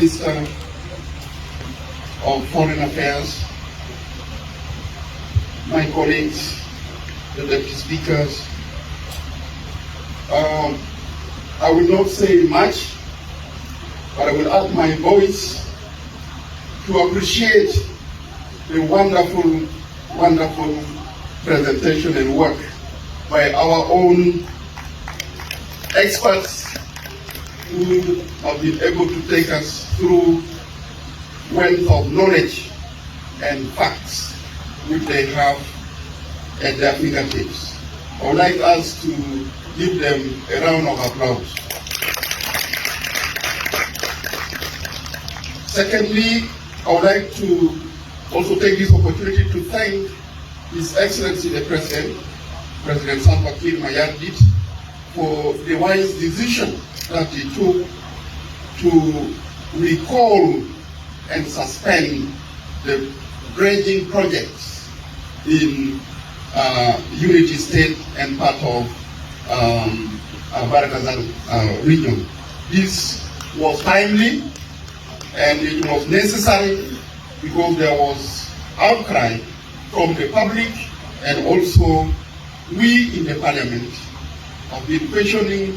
Minister of Foreign Affairs, my colleagues, the deputy speakers. I will not say much, but I will add my voice to appreciate the wonderful, wonderful presentation and work by our own experts who have been able to take us through wealth of knowledge and facts which they have at their fingertips. I would like us to give them a round of applause. Secondly, I would like to also take this opportunity to thank His Excellency the President, President Salva Kiir Mayardit, for the wise decision that he took to recall and suspend the dredging projects in Unity State and part of Barakazal region. This was timely and it was necessary because there was outcry from the public, and also we in the parliament have been questioning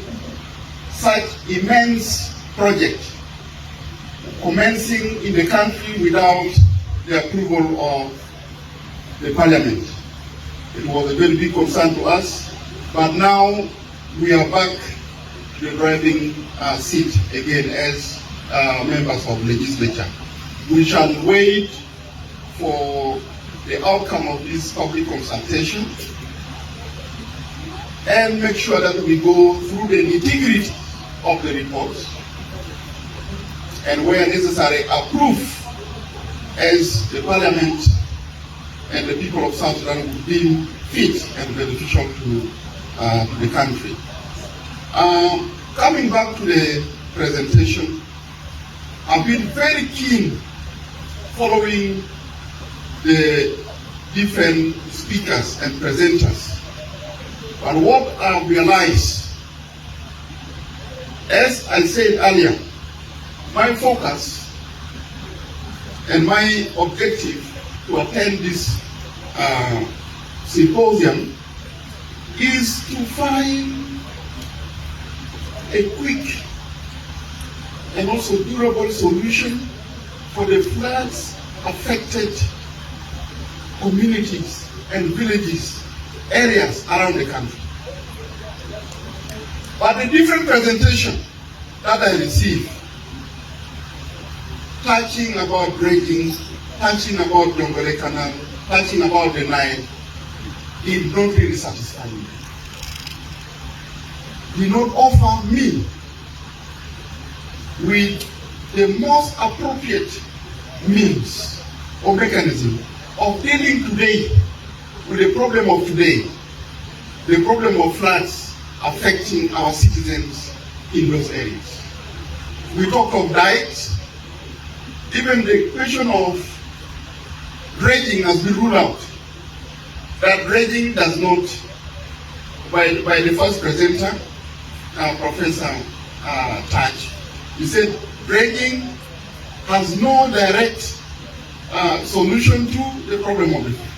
such immense project commencing in the country without the approval of the parliament. It was a very big concern to us, but now we are back to the driving seat again as members of legislature. We shall wait for the outcome of this public consultation and make sure that we go through the nitty-gritty of the report and where necessary approve as the parliament and the people of South Sudan will be fit and beneficial to the country. Coming back to the presentation, I've been very keen following the different speakers and presenters. But what I realized, as I said earlier, my focus and my objective to attend this symposium is to find a quick and also durable solution for the floods affected communities and villages, areas around the country. But the different presentation that I received, touching about dredging, touching about Jonglei Canal, touching about the Nile, did not really satisfy me. Did not offer me with the most appropriate means or mechanism of dealing today with the problem of today, the problem of floods affecting our citizens in those areas. We talk of dikes, even the question of dredging has been ruled out. That dredging does not, by the first presenter, Professor Taj, he said dredging has no direct solution to the problem of the floods.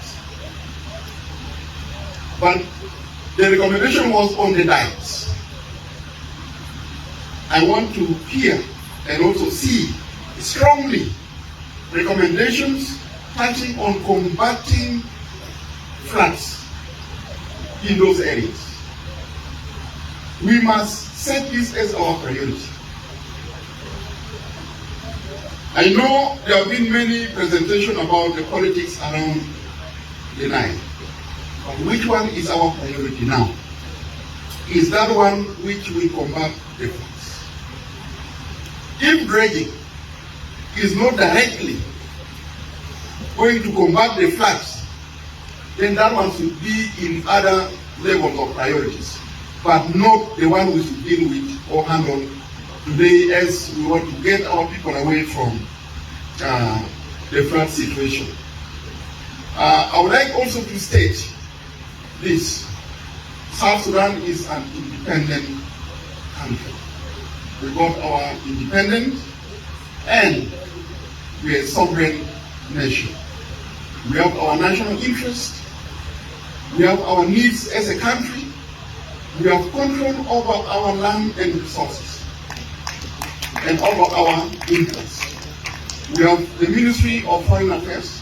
But the recommendation was on the dikes. I want to hear and also see strongly recommendations touching on combating floods in those areas. We must set this as our priority. I know there have been many presentations about the politics around the Nile. But which one is our priority now? Is that one which will combat the floods? If dredging is not directly going to combat the floods, then that one should be in other levels of priorities, but not the one we should deal with or handle today as we want to get our people away from the flood situation. I would like also to state this. South Sudan is an independent country. We got our independence and we are a sovereign nation. We have our national interest, we have our needs as a country, we have control over our land and resources, and over our interests. We have the Ministry of Foreign Affairs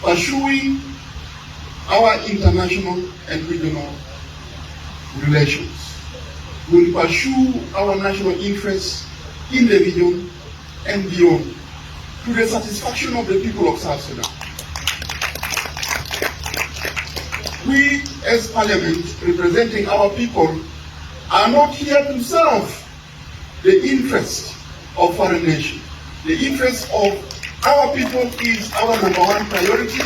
pursuing our international and regional relations. We will pursue our national interests in the region and beyond to the satisfaction of the people of South Sudan. We, as Parliament, representing our people, are not here to serve the interests of foreign nations. The interest of our people is our number one priority.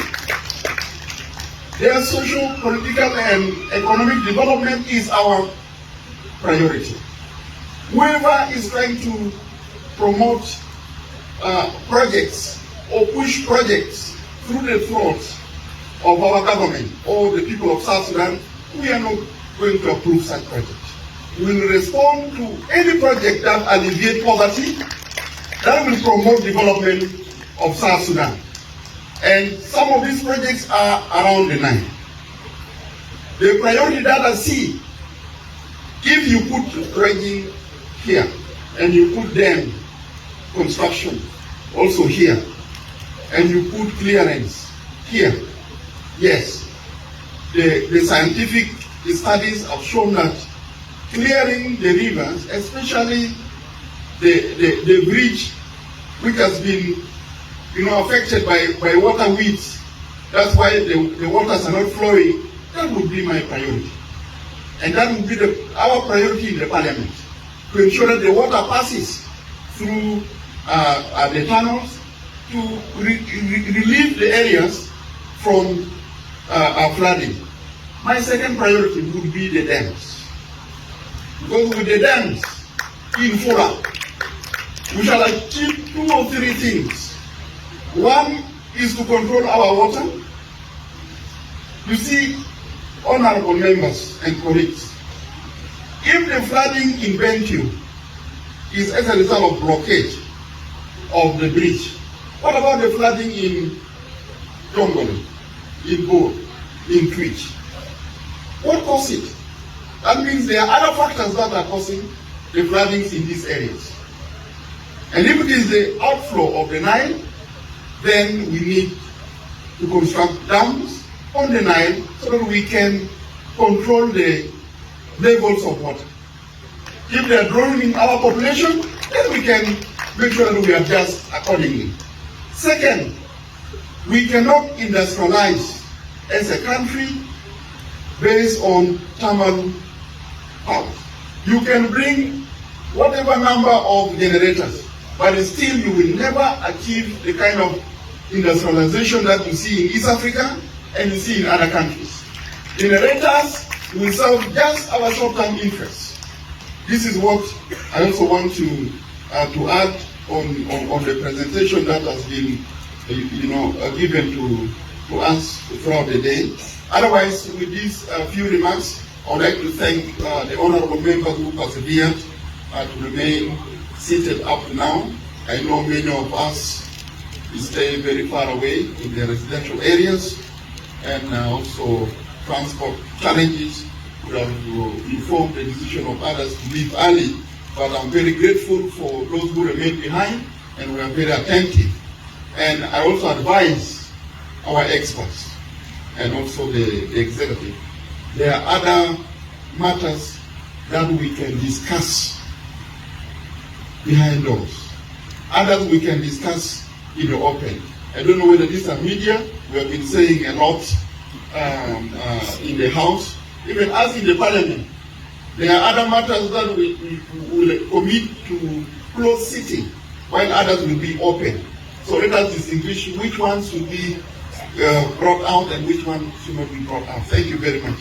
Their social, political, and economic development is our priority. Whoever is trying to promote projects or push projects through the throats of our government or the people of South Sudan, we are not going to approve such projects. We will respond to any project that alleviates poverty, that will promote development of South Sudan. And some of these projects are around the Nile. The priority that I see, if you put dredging here and you put dam construction also here, and you put clearance here, yes, the scientific studies have shown that clearing the rivers, especially the bridge which has been affected by water weeds, that's why the waters are not flowing, that would be my priority. And that would be our priority in the Parliament, to ensure that the water passes through the tunnels to relieve the areas from flooding. My second priority would be the dams. Because with the dams in Fora, we shall achieve 2 or 3 things. One is to control our water. You see, honorable members and colleagues, if the flooding in Bentiu is as a result of blockage of the bridge, what about the flooding in Jonglei, in Bo, in Twitch? What caused it? That means there are other factors that are causing the floodings in these areas. And if it is the outflow of the Nile, then we need to construct dams on the Nile so that we can control the levels of water. If they are drowning our population, then we can make sure that we adjust accordingly. Second, we cannot industrialize as a country based on thermal power. You can bring whatever number of generators, but still you will never achieve the kind of industrialization that you see in East Africa and you see in other countries. Generators will serve just our short-term interests. This is what I also want to add on the presentation that has been given to us throughout the day. Otherwise, with these few remarks, I would like to thank the honorable members who persevered to remain seated up to now. I know many of us stay very far away in the residential areas, and also transport challenges would have informed the decision of others to leave early. But I'm very grateful for those who remain behind, and we are very attentive. And I also advise our experts and also the executive. There are other matters that we can discuss behind doors. Others we can discuss in the open. I don't know whether these are media. We have been saying a lot in the House, even us in the Parliament. There are other matters that we will commit to closed sitting, while others will be open. So let us distinguish which ones should be brought out and which one should not be brought out. Thank you very much.